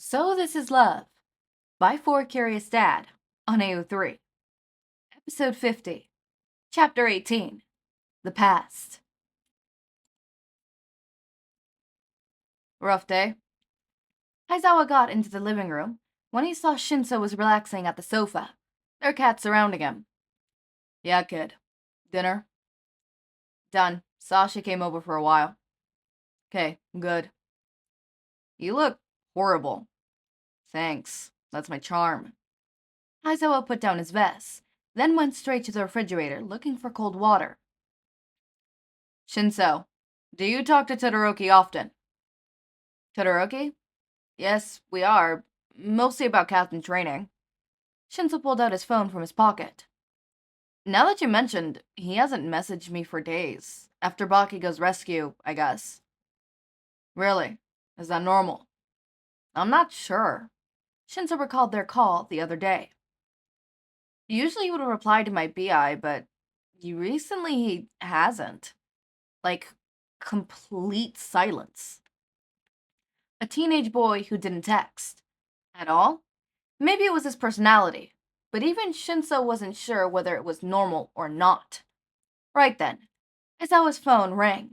So This Is Love by 4 Curious Dad on AO3. Episode 50, Chapter 18, The Past. Rough day. Aizawa got into the living room when he saw Shinso was relaxing at the sofa, their cat surrounding him. Yeah, kid. Dinner? Done. Sasha came over for a while. Okay, good. You look horrible. Thanks. That's my charm. Aizawa put down his vest, then went straight to the refrigerator looking for cold water. Shinso, do you talk to Todoroki often? Todoroki? Yes, we are. Mostly about captain training. Shinso pulled out his phone from his pocket. Now that you mentioned, he hasn't messaged me for days. After Bakugo's rescue, I guess. Really? Is that normal? I'm not sure. Shinso recalled their call the other day. Usually he would reply to my BI, but recently he hasn't. Like, complete silence. A teenage boy who didn't text. At all? Maybe it was his personality, but even Shinso wasn't sure whether it was normal or not. Right then, Aizawa's phone rang.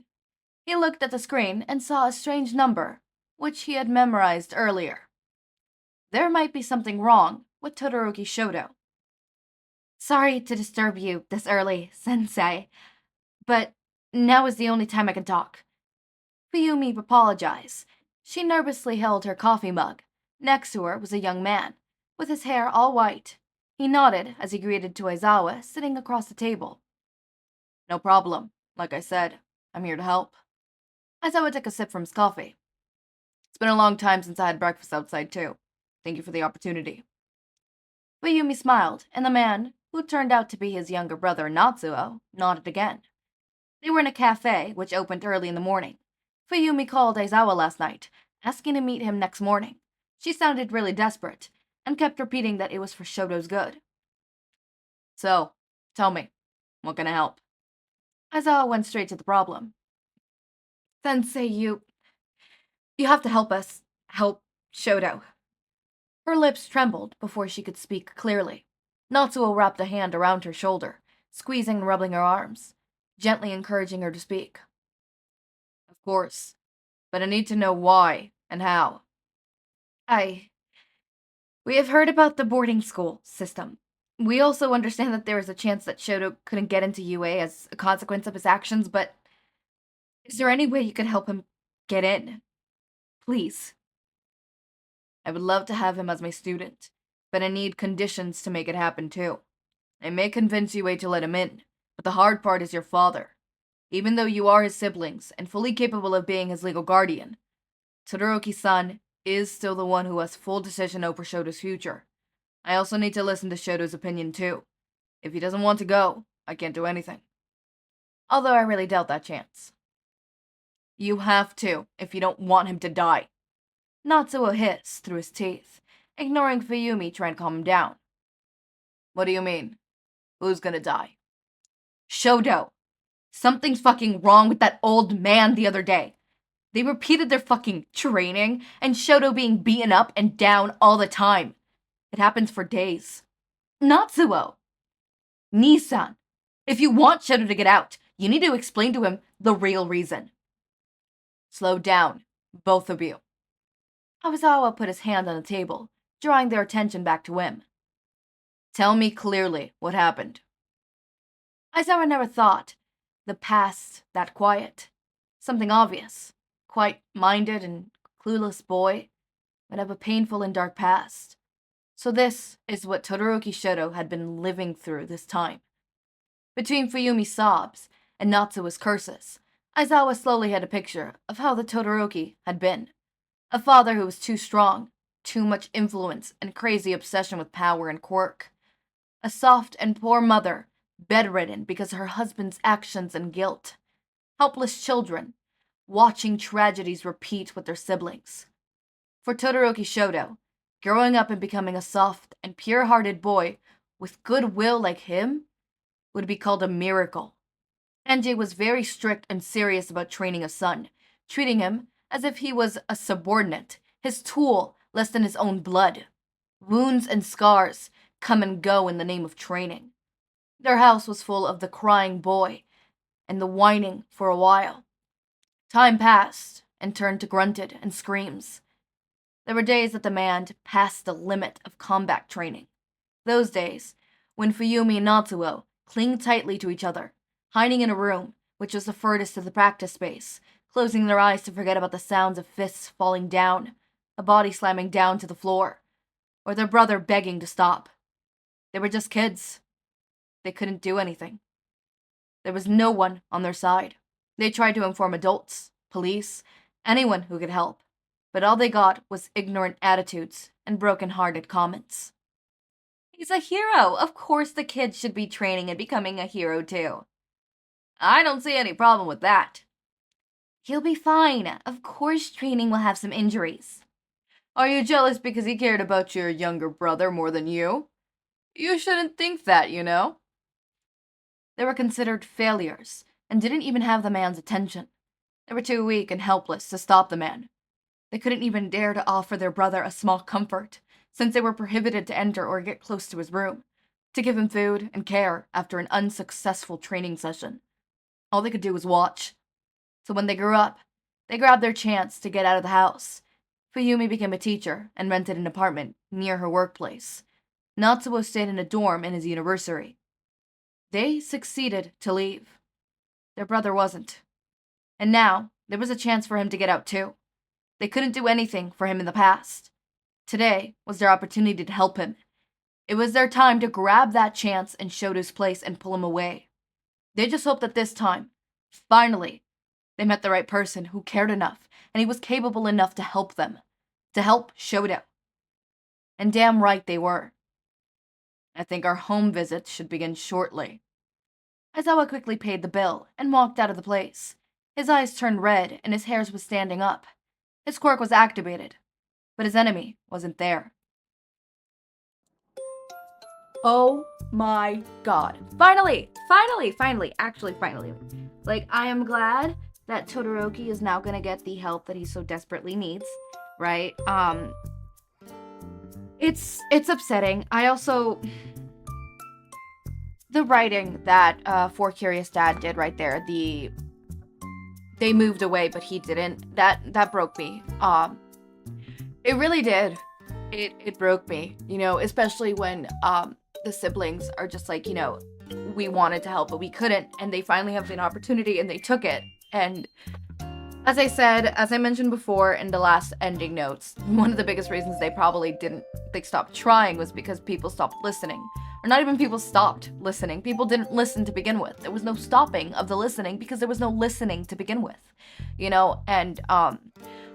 He looked at the screen and saw a strange number, which he had memorized earlier. There might be something wrong with Todoroki Shoto. Sorry to disturb you this early, sensei, but now is the only time I can talk. Fuyumi apologized. She nervously held her coffee mug. Next to her was a young man, with his hair all white. He nodded as he greeted to Aizawa, sitting across the table. No problem. Like I said, I'm here to help. Aizawa took a sip from his coffee. It's been a long time since I had breakfast outside, too. Thank you for the opportunity. Fuyumi smiled, and the man, who turned out to be his younger brother Natsuo, nodded again. They were in a cafe, which opened early in the morning. Fuyumi called Aizawa last night, asking to meet him next morning. She sounded really desperate, and kept repeating that it was for Shoto's good. So, tell me, what can I help? Aizawa went straight to the problem. Sensei, you have to help us help Shoto. Her lips trembled before she could speak clearly. Natsuo wrapped a hand around her shoulder, squeezing and rubbing her arms, gently encouraging her to speak. Of course, but I need to know why and how. We have heard about the boarding school system. We also understand that there is a chance that Shoto couldn't get into UA as a consequence of his actions, but is there any way you could help him get in? Please. I would love to have him as my student, but I need conditions to make it happen too. I may convince UA to let him in, but the hard part is your father. Even though you are his siblings and fully capable of being his legal guardian, Todoroki-san is still the one who has full decision over Shoto's future. I also need to listen to Shoto's opinion too. If he doesn't want to go, I can't do anything. Although I really doubt that chance. You have to, if you don't want him to die. Natsuo hissed through his teeth, ignoring Fuyumi trying to calm him down. What do you mean? Who's gonna die? Shoto! Something's fucking wrong with that old man the other day. They repeated their fucking training, and Shoto being beaten up and down all the time. It happens for days. Natsuo! Nissan, if you want Shoto to get out, you need to explain to him the real reason. Slow down, both of you. Aizawa put his hand on the table, drawing their attention back to him. Tell me clearly what happened. Aizawa never thought the past that quiet. Something obvious. Quite minded and clueless boy would have a painful and dark past. So this is what Todoroki Shoto had been living through this time. Between Fuyumi's sobs and Natsuo's curses, Aizawa slowly had a picture of how the Todoroki had been. A father who was too strong, too much influence and crazy obsession with power and quirk. A soft and poor mother, bedridden because of her husband's actions and guilt. Helpless children, watching tragedies repeat with their siblings. For Todoroki Shoto, growing up and becoming a soft and pure-hearted boy with goodwill like him would be called a miracle. Enji was very strict and serious about training a son, treating him as if he was a subordinate, his tool, less than his own blood. Wounds and scars come and go in the name of training. Their house was full of the crying boy and the whining for a while. Time passed and turned to grunted and screams. There were days that the man passed the limit of combat training. Those days when Fuyumi and Natsuo clinged tightly to each other, hiding in a room which was the furthest of the practice space, closing their eyes to forget about the sounds of fists falling down, a body slamming down to the floor, or their brother begging to stop. They were just kids. They couldn't do anything. There was no one on their side. They tried to inform adults, police, anyone who could help, but all they got was ignorant attitudes and broken-hearted comments. He's a hero. Of course the kid should be training and becoming a hero too. I don't see any problem with that. He'll be fine. Of course training will have some injuries. Are you jealous because he cared about your younger brother more than you? You shouldn't think that, you know. They were considered failures and didn't even have the man's attention. They were too weak and helpless to stop the man. They couldn't even dare to offer their brother a small comfort, since they were prohibited to enter or get close to his room, to give him food and care after an unsuccessful training session. All they could do was watch. So when they grew up, they grabbed their chance to get out of the house. Fuyumi became a teacher and rented an apartment near her workplace. Natsuo stayed in a dorm in his university. They succeeded to leave. Their brother wasn't. And now, there was a chance for him to get out too. They couldn't do anything for him in the past. Today was their opportunity to help him. It was their time to grab that chance in Shoto's place and pull him away. They just hoped that this time, finally, they met the right person who cared enough and he was capable enough to help them, to help Shoto. And damn right they were. I think our home visit should begin shortly. Aizawa quickly paid the bill and walked out of the place. His eyes turned red and his hairs was standing up. His quirk was activated, but his enemy wasn't there. Oh my god. Finally! Actually, finally. Like, I am glad that Todoroki is now gonna get the help that he so desperately needs, right? It's upsetting. I also... The writing that For Curious Dad did right there, they moved away, but he didn't. That broke me. It really did. It broke me, you know, especially when the siblings are just like, you know, we wanted to help, but we couldn't, and they finally have an opportunity, and they took it. And as I said, as I mentioned before in the last ending notes, one of the biggest reasons they stopped trying was because people stopped listening. Or not even people stopped listening. People didn't listen to begin with. There was no stopping of the listening because there was no listening to begin with. You know, and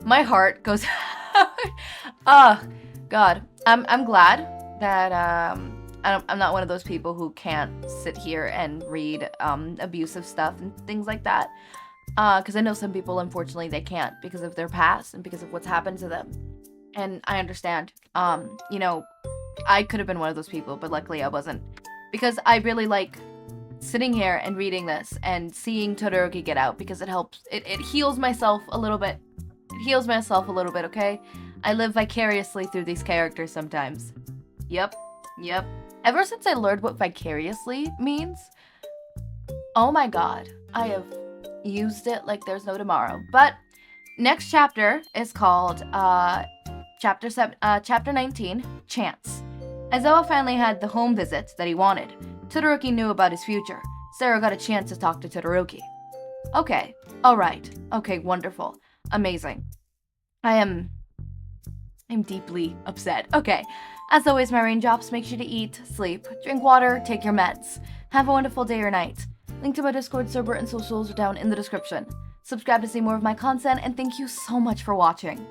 my heart goes God. I'm glad that I'm not one of those people who can't sit here and read abusive stuff and things like that. Because I know some people, unfortunately, they can't because of their past and because of what's happened to them. And I understand. You know, I could have been one of those people, but luckily I wasn't. Because I really like sitting here and reading this and seeing Todoroki get out because it helps. It heals myself a little bit. It heals myself a little bit, okay? I live vicariously through these characters sometimes. Yep. Ever since I learned what vicariously means, oh my god, I have used it like there's no tomorrow. But next chapter is called Chapter 19, Chance. Aizawa finally had the home visit that he wanted. Todoroki knew about his future. Sero got a chance to talk to Todoroki. Okay, alright. Okay, wonderful. Amazing. I'm deeply upset. Okay, as always, my raindrops, make sure to eat, sleep, drink water, take your meds. Have a wonderful day or night. Link to my Discord server and socials are down in the description. Subscribe to see more of my content, and thank you so much for watching.